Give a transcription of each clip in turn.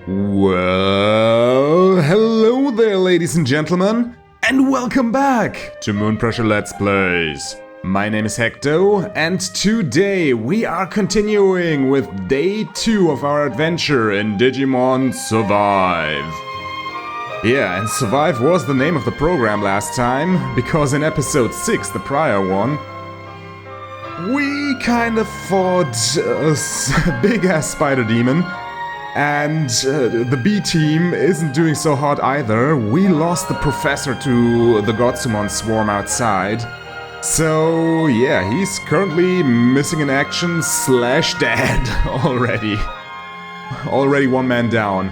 Well, hello there, ladies and gentlemen, and welcome back to Moonpressure Let's Plays. My name is Hecto, and today we are continuing with day 2 of our adventure in Digimon Survive. Yeah, and Survive was the name of the program last time, because in episode 6, the prior one, we kind of fought a big-ass spider demon, and the B team isn't doing so hot either. We lost the professor to the Gotsumon swarm outside. So yeah, he's currently missing in action / dead already. Already one man down.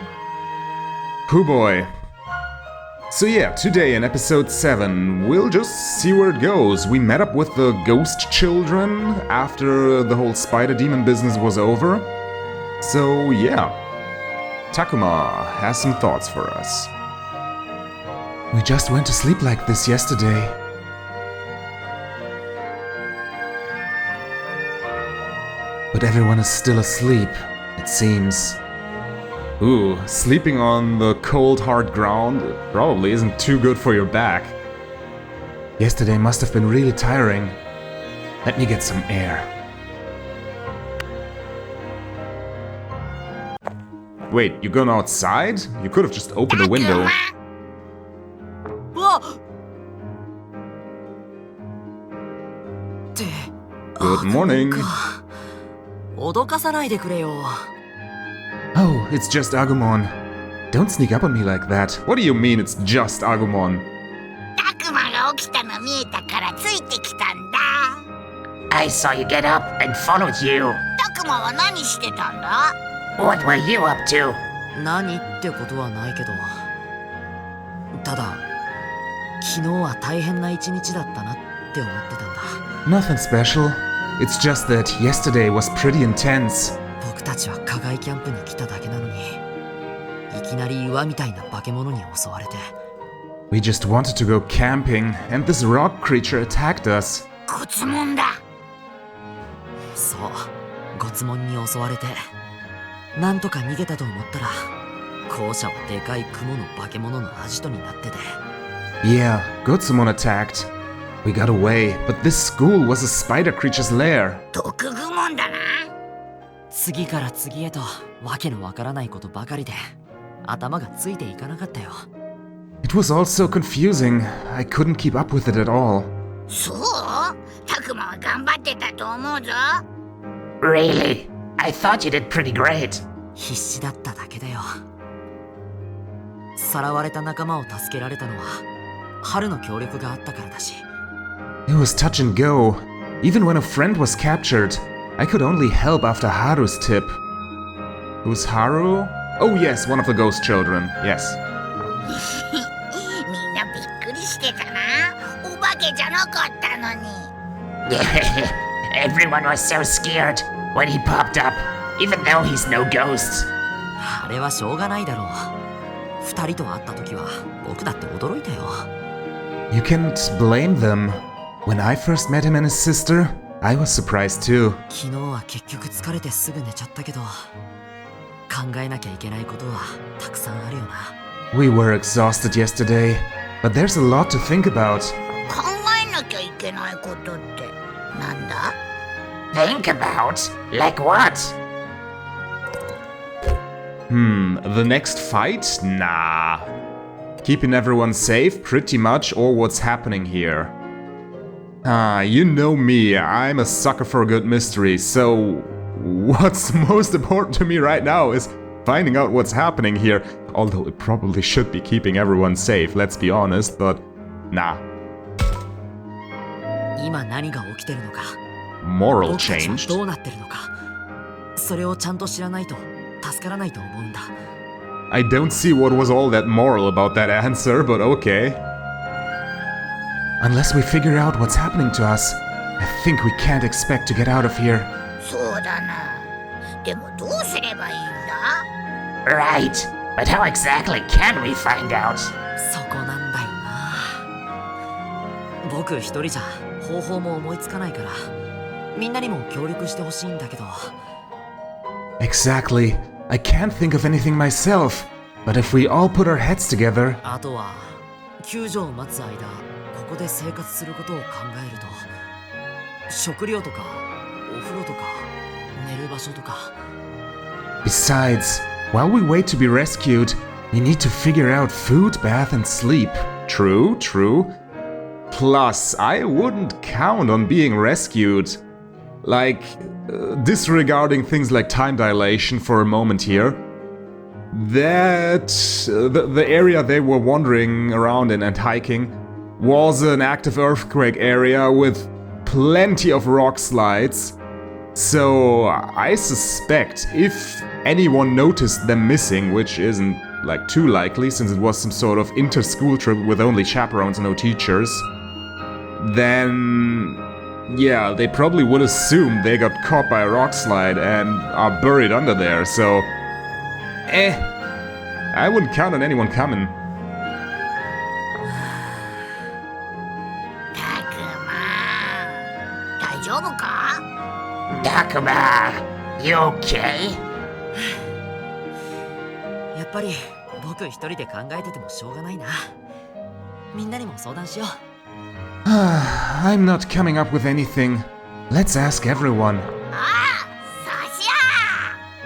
Hoo boy. So yeah, today in episode 7, we'll just see where it goes. We met up with the ghost children after the whole spider demon business was over. So yeah, Takuma has some thoughts for us. We just went to sleep like this yesterday. But everyone is still asleep, it seems. Ooh, sleeping on the cold, hard ground probably isn't too good for your back. Yesterday must have been really tiring. Let me get some air. Wait, you going outside? You could have just opened a window. Good morning. Oh, it's just Agumon. Don't sneak up on me like that. What do you mean it's just Agumon? I saw you get up and followed you. What were you up to? Nothing special. It's just that yesterday was pretty intense. We just wanted to go camping, and this rock creature attacked us. Yeah, Gotsumon attacked. We got away, but this school was a spider creature's lair. It was all so confusing. I couldn't keep up with it at all. Really? I thought you did pretty great. It was touch and go. Even when a friend was captured, I could only help after Haru's tip. Who's Haru? Oh yes, one of the ghost children, yes. Everyone was so scared when he popped up, even though he's no ghost. You can't blame them. When I first met him and his sister, I was surprised too. We were exhausted yesterday, but there's a lot to think about. Think about? Like what? The next fight? Nah. Keeping everyone safe, pretty much, or what's happening here. You know me, I'm a sucker for a good mystery, so what's most important to me right now is finding out what's happening here, although it probably should be keeping everyone safe, let's be honest, but nah. Moral changed? I don't see what was all that moral about that answer, but okay. Unless we figure out what's happening to us, I think we can't expect to get out of here. Right, but how exactly can we find out? Exactly. I can't think of anything myself, but if we all put our heads together... あとは救助を待つ間ここで生活することを考えると食料とかお風呂とか寝る場所とか Besides, while we wait to be rescued, we need to figure out food, bath and sleep. True, true. Plus, I wouldn't count on being rescued. Like, disregarding things like time dilation for a moment here. That... the area they were wandering around in and hiking was an active earthquake area with plenty of rock slides. So, I suspect if anyone noticed them missing, which isn't like too likely since it was some sort of inter-school trip with only chaperones and no teachers, then yeah, they probably would assume they got caught by a rock slide and are buried under there, so I wouldn't count on anyone coming. Takuma, you okay? やっぱり僕一人で考えててもしょうがないな。みんなにも相談しよう。I'm not coming up with anything. Let's ask everyone.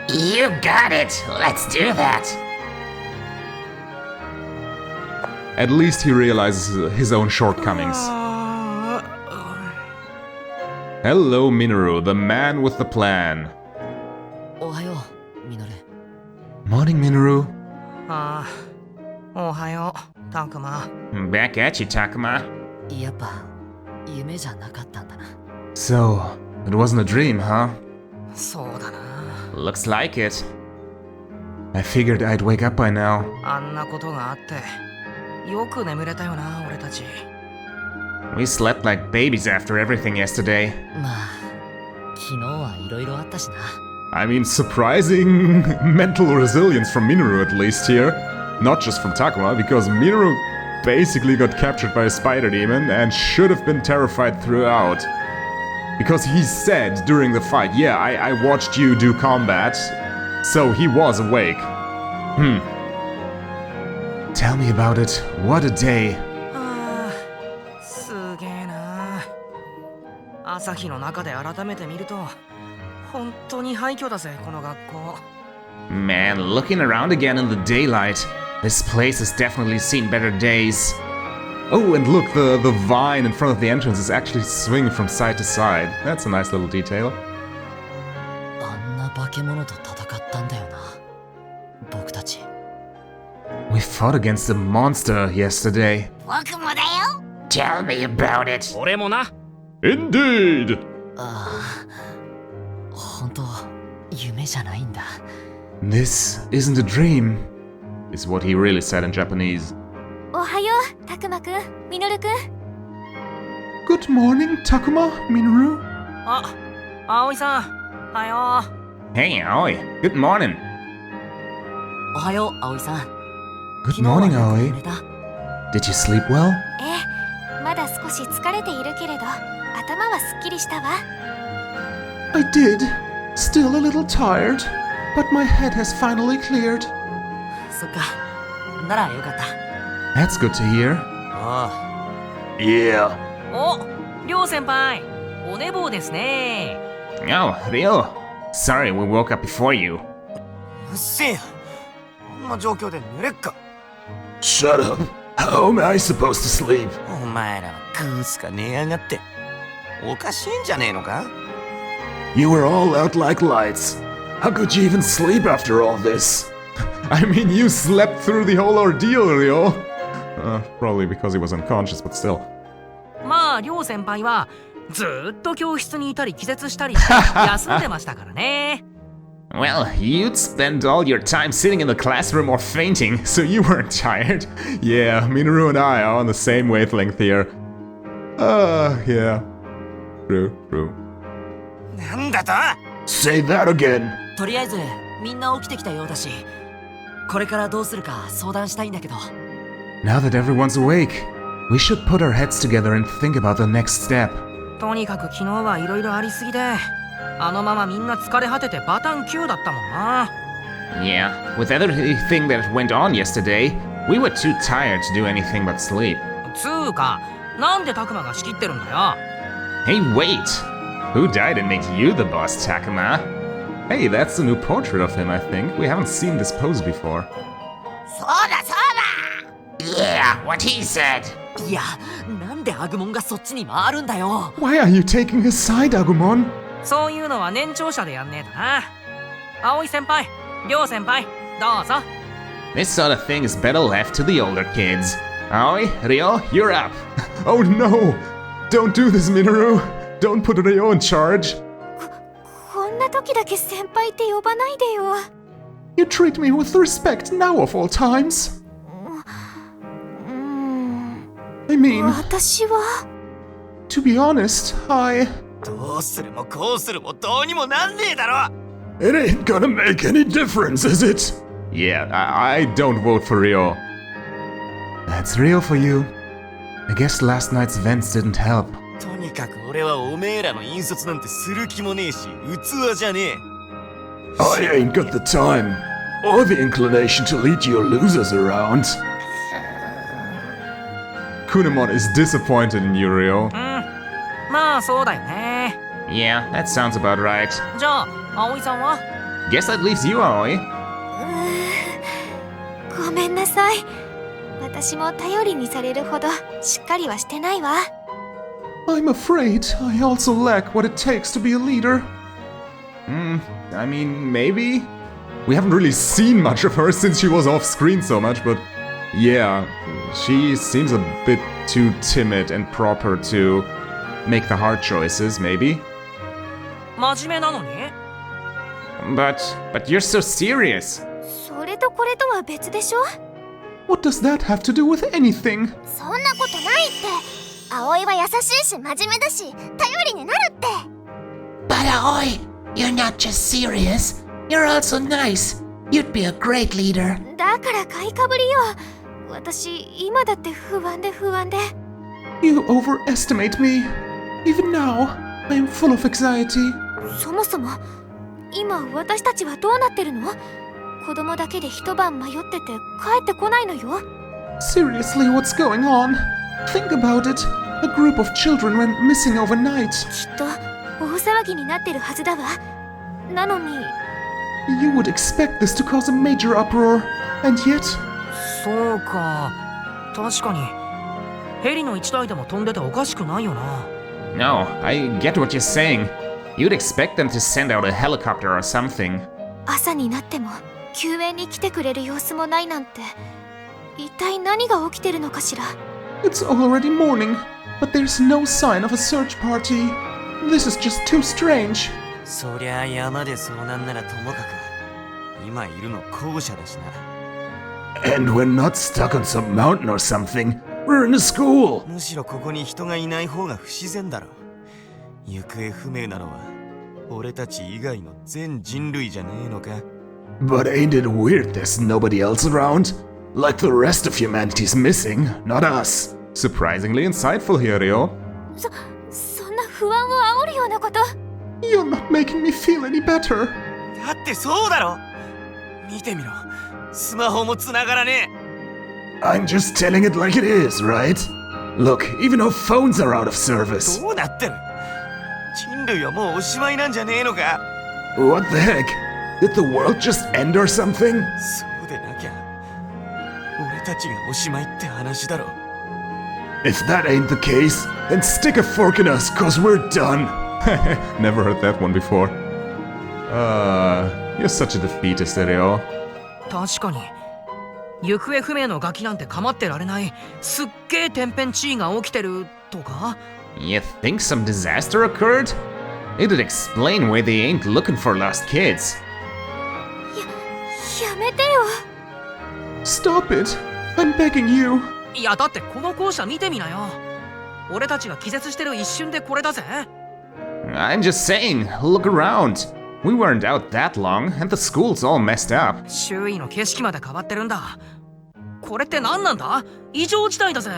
You got it. Let's do that. At least he realizes his own shortcomings. Hello, Minoru, the man with the plan. おはよう、ミノル。 Morning, Minoru. ああ、おはよう、タクマ。 Back at you, Takuma. やっぱ夢じゃなかったんだな。 So, it wasn't a dream, huh? そうだな。 Looks like it. I figured I'd wake up by now. あんなことがあって、よく眠れたよな、俺たち。 We slept like babies after everything yesterday. まあ、昨日はいろいろあったしな。 I mean, surprising mental resilience from Minoru at least here. Not just from Takuma, because Minoru basically got captured by a spider demon and should have been terrified throughout. Because he said during the fight, yeah, I watched you do combat, so he was awake. Tell me about it. What a day. ああ、すげえな。朝日の中で改めて見ると、本当に廃墟だぜ、この学校。 Man, looking around again in the daylight, this place has definitely seen better days. Oh, and look, the vine in front of the entrance is actually swinging from side to side. That's a nice little detail. あんな化け物と戦ったんだよな、僕たち。 We fought against a monster yesterday. 僕もだよ. Tell me about it. 俺もな。 Indeed! ああ、本当夢じゃないんだ。 This isn't a dream, is what he really said in Japanese. おはよう、たくまくん、みのるくん。 Good morning, Takuma, Minoru. あ、葵さん、おはよう。 Hey, Aoi. Good morning. おはよう、葵さん。 Good morning, 昨日はよく Aoi. 眠れた？ Did you sleep well? ええ、まだ少し疲れているけれど、頭はすっきりしたわ。I did. Still a little tired, but my head has finally cleared. そっか。ならよかった。 That's good to hear. あ Yeah. あ。お、りょう先輩、お寝坊ですね。 Oh, Ryo. Sorry we woke up before you. うっせえよ。こんな状況で寝れっか。 Shut up. How am I supposed to sleep? お前らはグースか寝やがって。おかしいんじゃねえのか？ You were all out like lights. How could you even sleep after all this? I mean, you slept through the whole ordeal, Ryo. Probably because he was unconscious, but still. まあ、りょう先輩はずーっと教室にいたり気絶したりして休んでましたからね。 Well, you'd spend all your time sitting in the classroom or fainting, so you weren't tired. Yeah, Minoru and I are on the same wavelength here. Yeah. True, true. なんだと？ Say that again. とりあえずみんな起きてきたようだし、これからどうするか相談したいんだけど。 Now that everyone's awake, we should put our heads together and think about the next step. とにかく昨日はいろいろありすぎで、あのままみんな疲れ果ててバタン9だったもんな。Yeah, with everything that went on yesterday, we were too tired to do anything but sleep. つうかなんでタクマが仕切ってるんだよ Hey, wait! Who died and made you the boss, Takuma? Hey, that's a new portrait of him, I think. We haven't seen this pose before. そうだそうだ Yeah, what he said! いやなんでアグモンがそっちに回るんだよ Why are you taking his side, Agumon? そういうのは年長者でやんねえとな葵先輩亮先輩どうぞ This sort of thing is better left to the older kids. Aoi, Ryo, you're up. Oh no! Don't do this, Minoru! Don't put Ryo in charge! こんな時だけ先輩って呼ばないでよ You treat me with respect now of all times! I mean, 私は to be honest, どうするもこうするもどうにもなんねえだろ It ain't gonna make any difference, is it? Yeah, I don't vote for Ryo. That's Ryo for you. I guess last night's events didn't help. とにかく俺はおめえらの引率なんてする気もねえし器じゃねえ I ain't got the time, or the inclination to lead your losers around. Kunemon is disappointed in you, Ryo. まあそうだよね Yeah, that sounds about right. じゃあ葵さんは Guess that leaves you, Aoi. ごめんなさい私も頼りにされるほどしっかりはしてないわ I'm afraid I also lack what it takes to be a leader. I mean, maybe? We haven't really seen much of her since she was off screen so much, but yeah, she seems a bit too timid and proper to make the hard choices, maybe? 真面目なのに But you're so serious. それとこれとは別でしょ What does that have to do with anything? そんなことないって葵は優しいし真面目だし頼りになるって But Aoi, you're not just serious. You're also nice. You'd be a great leader. だから買いかぶりよ私今だって不安で You overestimate me. Even now, I am full of anxiety. そもそも今私たちはどうなってるの子供だけで一晩迷ってて帰ってこないのよ Seriously, what's going on? Think about it. A group of children went missing overnight. きっと大騒ぎになってるはずだわなのに You would expect this to cause a major uproar, and yet... そうか確かにヘリの一台でも飛んでておかしくないよな No, I get what you're saying. You'd expect them to send out a helicopter or something. 朝になっても救援に来てくれる様子もないなんて一体何が起きてるのかしら It's already morning, but there's no sign of a search party. This is just too strange. そりゃあ山で遭難ならともかく今いるの校舎だしな And we're not stuck on some mountain or something. We're in a school. むしろここに人がいない方が不自然だろ行方不明なのは俺たち以外の全人類じゃねえのか But ain't it weird there's nobody else around? Like the rest of humanity's missing, not us. Surprisingly insightful here, Ryo. そんな不安を煽るようなこと You're not making me feel any better. だってそうだろ見てみろスマホも繋がらね I'm just telling it like it is, right? Look, even our phones are out of え service. どうなってる人類はもうおしまいなんじゃねえのか What the heck? Did the world just end or something? そうでなきゃ俺たちがおしまいって話だろ If that ain't the case, then stick a fork in us, cause we're done. Never heard that one before. You're such a defeatist, Ryo. 確かに行方不明のガキなんて構ってられないすっげえ天変地異が起きてるとか You think some disaster occurred? It'd explain why they ain't looking for lost kids. やめてよ Stop it. I'm begging you. いやだってこの校舎見てみなよ俺たちが気絶してる一瞬でこれだぜ I'm just saying, look around. We weren't out that long, and the school's all messed up. 周囲の景色まで変わってるんだこれって何なんだ異常事態だぜ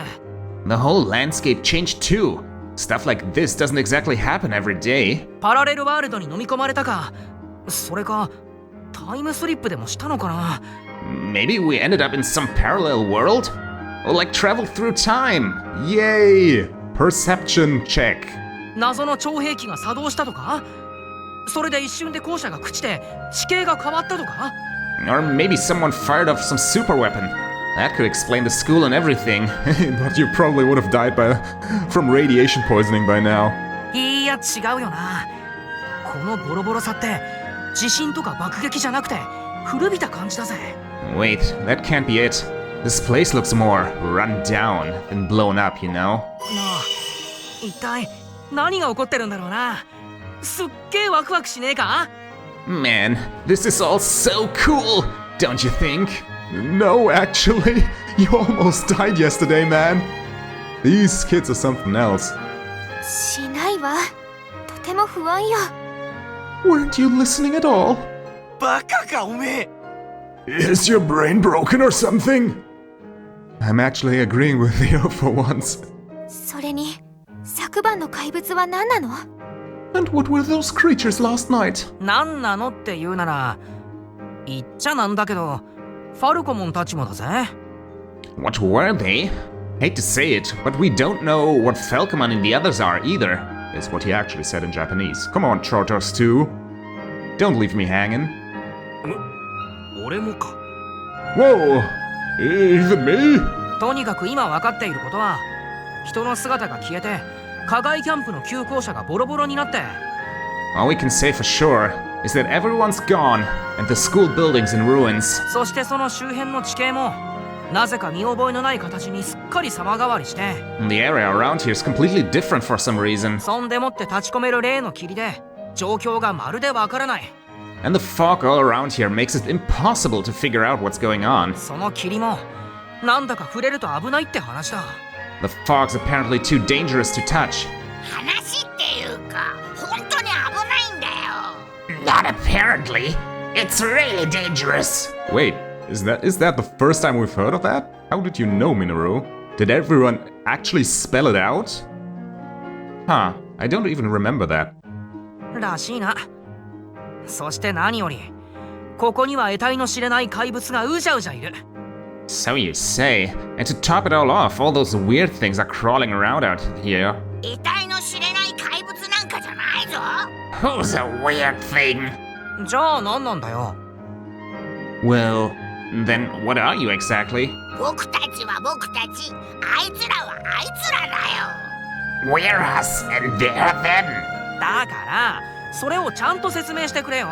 The whole landscape changed too. Stuff like this doesn't exactly happen every day. パラレルワールドに飲み込まれたかそれかタイムスリップでもしたのかな。 Maybe we ended up in some parallel world? Or like traveled through time? Yay! Perception check. 謎の超兵器が作動したとか、それで一瞬で校舎が朽ちて地形が変わったとか。 Or maybe someone fired off some super weapon. That could explain the school and everything. But you probably would have died from radiation poisoning by now. いや違うよな。このボロボロさって地震とか爆撃じゃなくて古びた感じだぜ。 Wait, that can't be it. This place looks more run down than blown up, you know? なあ、一体何が起こってるんだろうな。すっげえワクワクしねえか？ Man, this is all so cool, don't you think? No, actually, you almost died yesterday, man. These kids are something else. しないわ。とても不安よ。 Weren't you listening at all? バカかおめえ。 Is your brain broken or something? I'm actually agreeing with you for once. それに、昨晩の怪物は何なの？ And what were those creatures last night? 何なのって言うなら言っちゃなんだけど、ファルコモンたちもだぜ。 What were they? Hate to say it, but we don't know what Falcomon and the others are either. Is what he actually said in Japanese. Come on, Trotos 2. Don't leave me hanging. 俺もか。 Whoa! Even me? とにかく今分かっていることは、人の姿が消えて課外キャンプの旧校舎がボロボロになって。 All we can say for sure is that everyone's gone and the school building's in ruins. そしてその周辺の地形もなぜか見覚えのない形にすっかり様変わりして。 The area around here is completely different for some reason. そんでもって立ち込める例の霧で状況がまるでわからない。 And the fog all around here makes it impossible to figure out what's going on. その霧もなんだか触れると危ないって話だ。 The fog's apparently too dangerous to touch. 話っていうか、本当に危ないんだよ。Not apparently. It's really dangerous. Wait, is that the first time we've heard of that? How did you know, Minoru? Did everyone actually spell it out? Huh, I don't even remember that. らしいな。そして何よりここには得体の知れない怪物がうじゃうじゃいる。 So you say. And to top it all off, all those weird things are crawling around out here. 得体の知れない怪物なんかじゃないぞ。Who's a weird thing? じゃあ何なんだよ。 Well, then what are you exactly? 僕たちは僕たち、あいつらはあいつらだよ。We're us and they're them. だからそれをちゃんと説明してくれよ。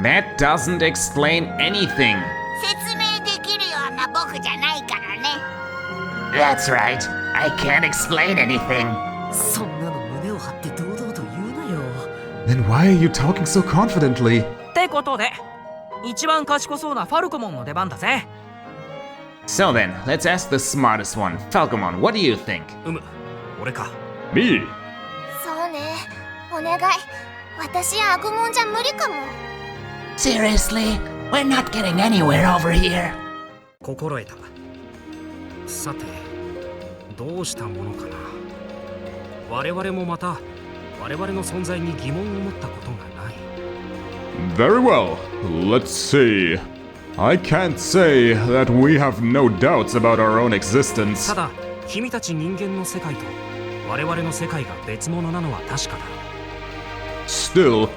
That doesn't explain anything. 説明できるような僕じゃないからね。That's right. I can't explain anything. そんなの胸を張って堂々と言うなよ。 Then why are you talking so confidently? ってことで一番賢そうなファルコモンの出番だぜ。 So then, let's ask the smartest one. Falcomon, what do you think? 俺か。 Me? そうね。お願い。私アグモンじゃ無理かも。 Seriously? We're not getting anywhere over here. 心得た。さてどうしたものかな。我々もまた我々の存在に疑問を持ったことがない。 Very well. Let's see. I can't say that we have no doubts about our own existence. ただ君たち人間の世界と我々の世界が別物なのは確かだ。 Still,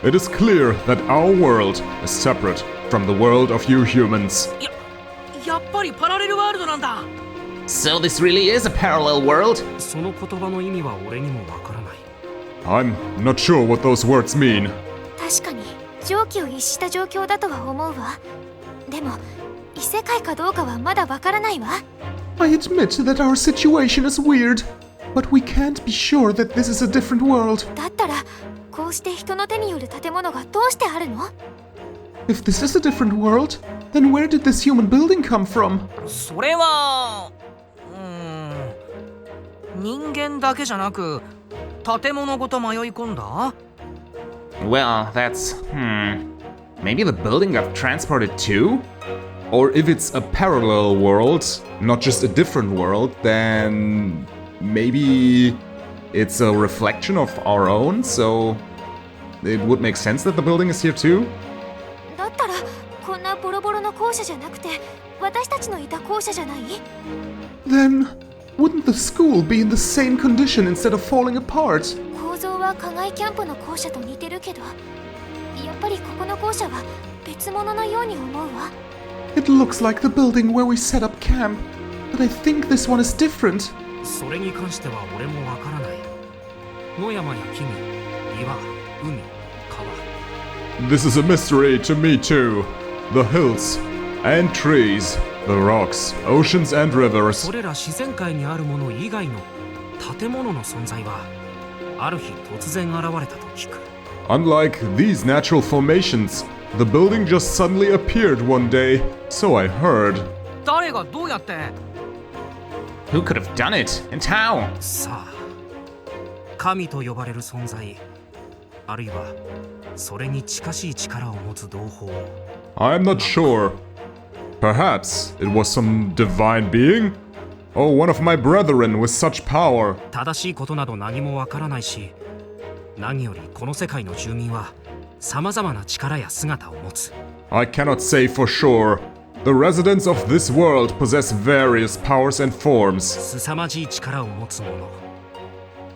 it is clear that our world is separate from the world of you humans. やっぱりパラレルワールドなんだ。 So this really is a parallel world? その言葉の意味は俺にもわからない。 I'm not sure what those words mean. 確かに常軌を逸した状況だとは思うわ。でも異世界かどうかはまだわからないわ。 I admit that our situation is weird, but we can't be sure that this is a different world. だったらこうして人の手による建物がどうしてあるの？ If this is a different world, then where did this human building come from? それは人間だけじゃなく建物ごと迷い込んだ？ Well, that's... Maybe the building got transported too? Or if it's a parallel world, not just a different world, then maybe it's a reflection of our own, so it would make sense that the building is here too? だったらがボロボロの校舎じゃなくて私たちのいた校舎じゃない？ Then, wouldn't the school be in the same condition instead of falling apart? 構造は課外キャンプの校舎と似てるけど、やっぱりここの校舎は別物のように思うわ。 It looks like the building where we set up camp, but I think this one is different. それに関しては俺もわからない。野山や木々、岩、海、川。 This is a mystery to me too. The hills and trees, the rocks, oceans and rivers. それら自然界にあるもの以外の建物の存在はある日突然現れたと聞く。 Unlike these natural formations, the building just suddenly appeared one day, so I heard. 誰がどうやって？ Who could have done it? And how? さあ、神と呼ばれる存在、あるいはそれに近しい力を持つ同胞。 I'm not sure. Perhaps it was some divine being? Or one of my brethren with such power. 正しいことなど何もわからないし、何よりこの世界の住民は様々な力や姿を持つ。 I cannot say for sure. The residents of this world possess various powers and forms. 凄まじい力を持つ者、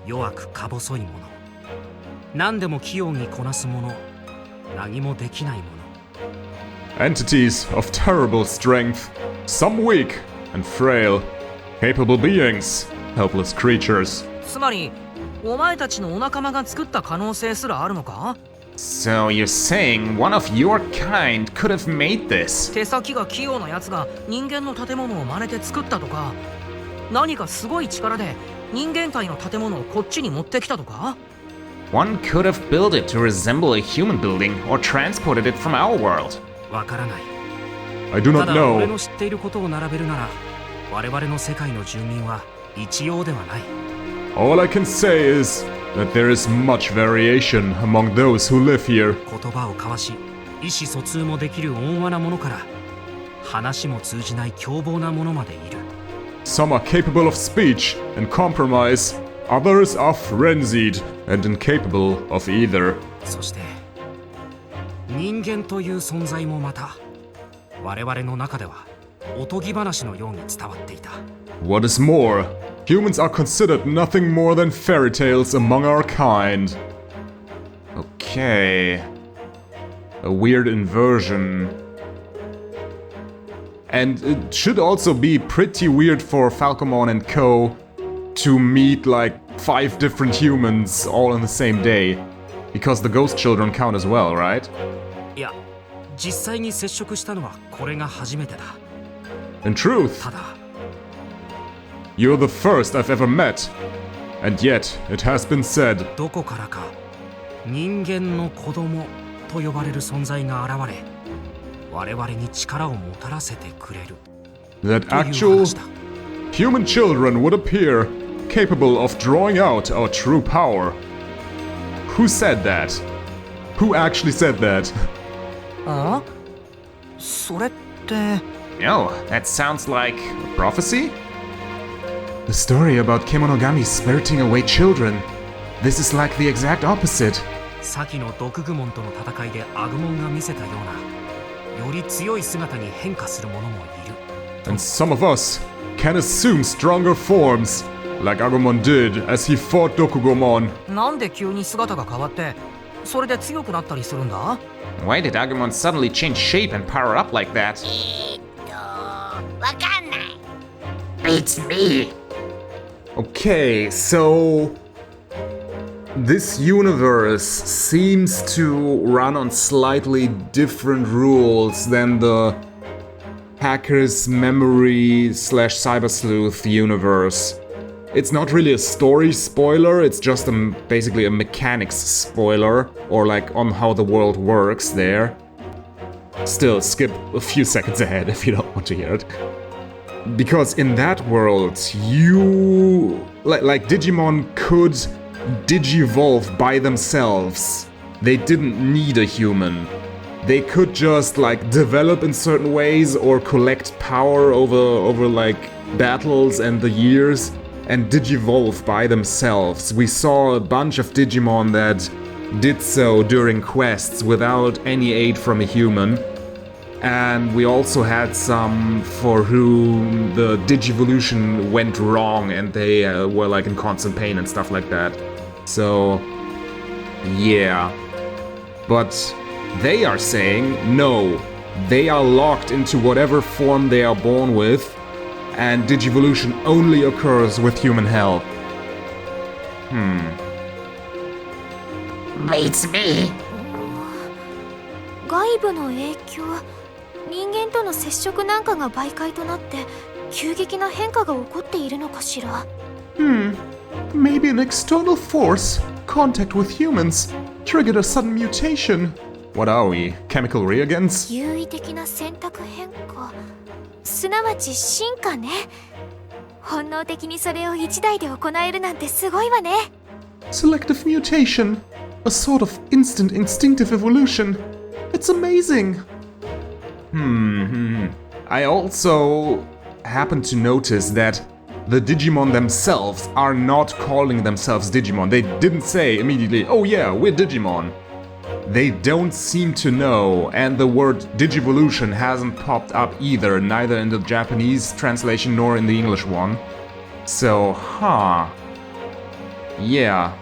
弱くか細い者、何でも器用にこなす者、何もできない者。 Entities of terrible strength, some weak and frail, capable beings, helpless creatures. つまりお前たちのお仲間が作った可能性すらあるのか？ So you're saying one of your kind could have made this? 手先が器用なやつが人間の建物を真似て作ったとか、何かすごい力で人間界の建物をこっちに持ってきたとか？ One could have built it to resemble a human building or transported it from our world. わからない。 I do た not だ俺 know. の知っていることを並べるなら、我々の世界の住民は一様ではない。 All I can say is that there is much variation among those who live here. 言葉を交わし、意思疎通もできる温和な者から、話も通じない凶暴な者までいる。 Some are capable of speech and compromise, others are frenzied and incapable of either. そして人間という存在もまた我々の中ではおとぎ話のように伝わっていた。 What is more, humans are considered nothing more than fairy tales among our kind. Okay. A weird inversion. And it should also be pretty weird for Falcomon and Co. to meet like 5 different humans all on the same day. Because the ghost children count as well, right? いや、実際に接触したのはこれが初めてだ。 In truth, ただ you're the first I've ever met. And yet, it has been said, どこからか人間の子供と呼ばれる存在が現れ、我々に力をもたらせてくれる that という actual 話だ。 human children would appear, capable of drawing out our true power. Who said that? Who actually said that? あ？それって。 No, that sounds like a prophecy? The story about Kemonogami spiriting away children. This is like the exact opposite. 先の毒グモンとの戦いでアグモンが見せたような、より強い姿に変化する者もいる。 And some of us can assume stronger forms, like Agumon did as he fought Dokugomon. なんで急に姿が変わってそれで強くなったりするんだ？ Why did Agumon suddenly change shape and power up like that? わかんない。Beats me. Okay, so this universe seems to run on slightly different rules than the Hacker's Memory / Cyber Sleuth universe. It's not really a story spoiler, it's just basically a mechanics spoiler, or like on how the world works there. Still, skip a few seconds ahead if you don't want to hear it. Because in that world, you... Like Digimon could digivolve by themselves. They didn't need a human. They could just like develop in certain ways or collect power over like battles and the years and digivolve by themselves. We saw a bunch of Digimon that did so during quests without any aid from a human. And we also had some for whom the Digivolution went wrong and they were like in constant pain and stuff like that. So, yeah. But they are saying no, they are locked into whatever form they are born with, and Digivolution only occurs with human help. Beats me. 外部の影響、人間との接触なんかが媒介となって急激な変化が起こっているのかしら。Maybe an external force, contact with humans, triggered a sudden mutation. What are we, chemical reagents? 優位的な選択変化、すなわち進化ね。本能的にそれを一台で行えるなんてすごいわね。Selective mutation, a sort of instant instinctive evolution. It's amazing. I also happen to notice that the Digimon themselves are not calling themselves Digimon. They didn't say immediately, oh yeah, we're Digimon. They don't seem to know, and the word Digivolution hasn't popped up either, neither in the Japanese translation nor in the English one. So, yeah.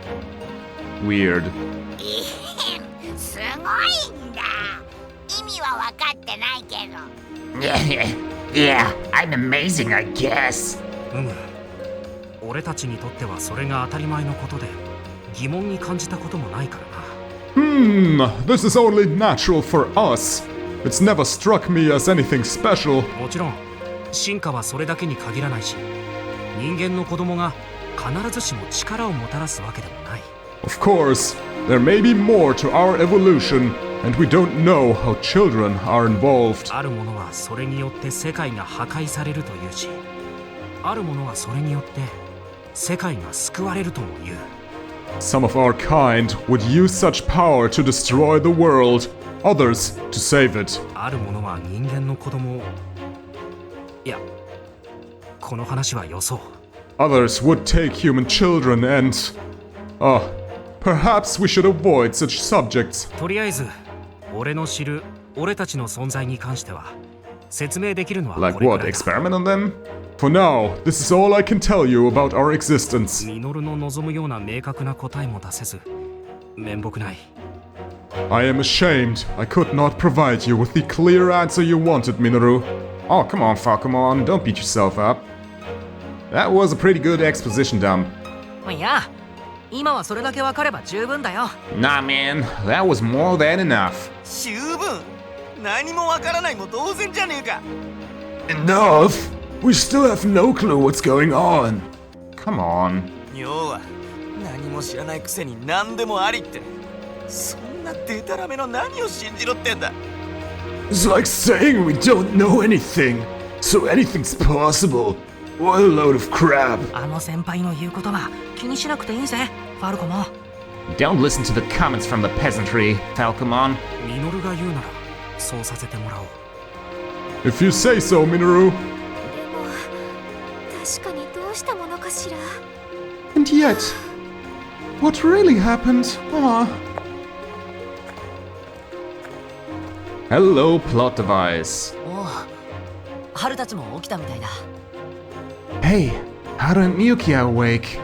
Weird. すごいんだ。意味は分かってないけど。Yeah, I'm amazing, I guess. 俺たちにとってはそれが当たり前のことで疑問に感じたこともないからな。This is only natural for us. It's never struck me as anything special. もちろん進化はそれだけに限らないし、人間の子供が必ずしも力をもたらすわけでもない。Of course, there may be more to our evolution, and we don't know how children are involved. あるものはそれによって世界が破壊されるというし、あるものはそれによって世界が救われるとも言う。Some of our kind would use such power to destroy the world, others to save it. あるものは人間の子供を、いや、この話はよそう。Others would take human children and... perhaps we should avoid such subjects. とりあえず、俺の知る俺たちの存在に関しては説明できるのはこれ Like くらい what, だ。 experiment on them? For now, this is all I can tell you about our existence. ミノルの望むような明確な答えも出せず、面目ない。I am ashamed I could not provide you with the clear answer you wanted, Minoru. Oh, come on, Falcomon, don't beat yourself up. That was a pretty good exposition dump. いや、今はそれだけ分かれば十分だよ。Nah, man, that was more than enough. 十分何もわからないも同然じゃねえか。 Enough! We still have no clue what's going on. Come on. 要は何も知らないくせに何でもありって、そんなデタラメの何を信じろってんだ。 It's like saying we don't know anything, so anything's possible. What a load of crap. あの先輩の言うことは気にしなくていいぜ、ファルコも。Don't listen to the comments from the peasantry, Falcomon. ミノルが言うならそうさせてもらおう。 If you say so, Minoru. でも確かにどうしたものかしら。 And yet, what really happened? Hello, plot device. おう、春たちも起きたみたいだ。 Hey, how did Miyuki awake?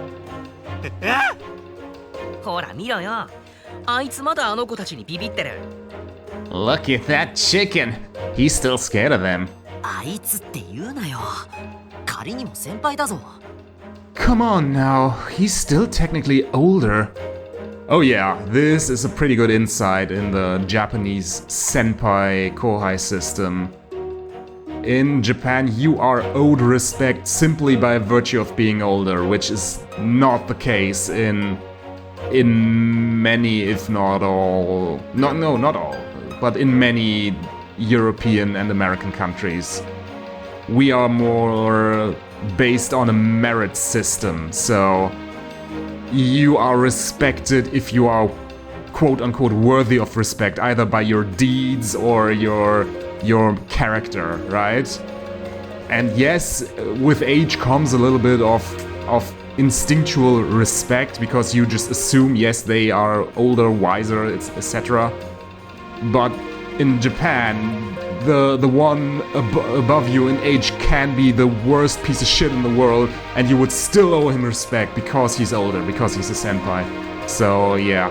ほら見ろよ、あいつまだあの子たちにビビってる。 Look at that chicken. He's still scared of them. あいつって言うなよ。仮にも先輩だぞ。 Come on now, he's still technically older. Oh yeah, this is a pretty good insight in the Japanese senpai kohai system. In Japan, you are owed respect simply by virtue of being older, which is not the case in many, if not all, not all, but in many European and American countries. We are more based on a merit system, so you are respected if you are quote-unquote worthy of respect, either by your deeds or your character, right? And yes, with age comes a little bit of instinctual respect, because you just assume, yes, they are older, wiser, etc. But in Japan, the one above you in age can be the worst piece of shit in the world, and you would still owe him respect because he's older, because he's a senpai. So, yeah.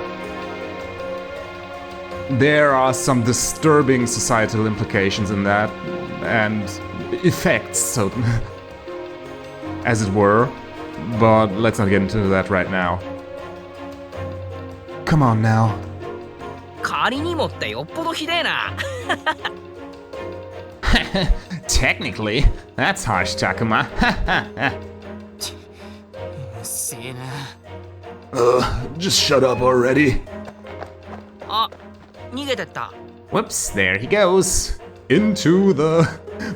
There are some disturbing societal implications in that, and effects, so as it were, but let's not get into that right now. Come on now. 仮にもってよっぽどひでえな。Technically, that's harsh, Takuma. うっせえな。 Just shut up already. あ、逃げてった。 Whoops, there he goes. Into the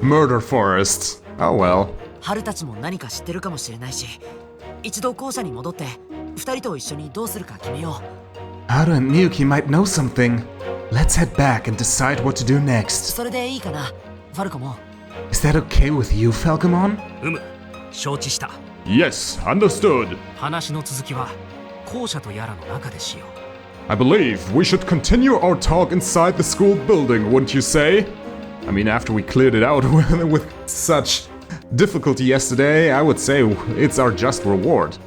murder forest. Oh well. 春たちも何か知ってるかもしれないし、一度校舎に戻って二人と一緒にどうするか決めよう。 Haru and Miyuki might know something. Let's head back and decide what to do next. それでいいかな、ファルコも。 Is that okay with you, Falcomon? 承知した。 Yes, understood. 話の続きは校舎とやらの中でしよう。 I believe we should continue our talk inside the school building, wouldn't you say? I mean, after we cleared it out with such difficulty yesterday, I would say it's our just reward.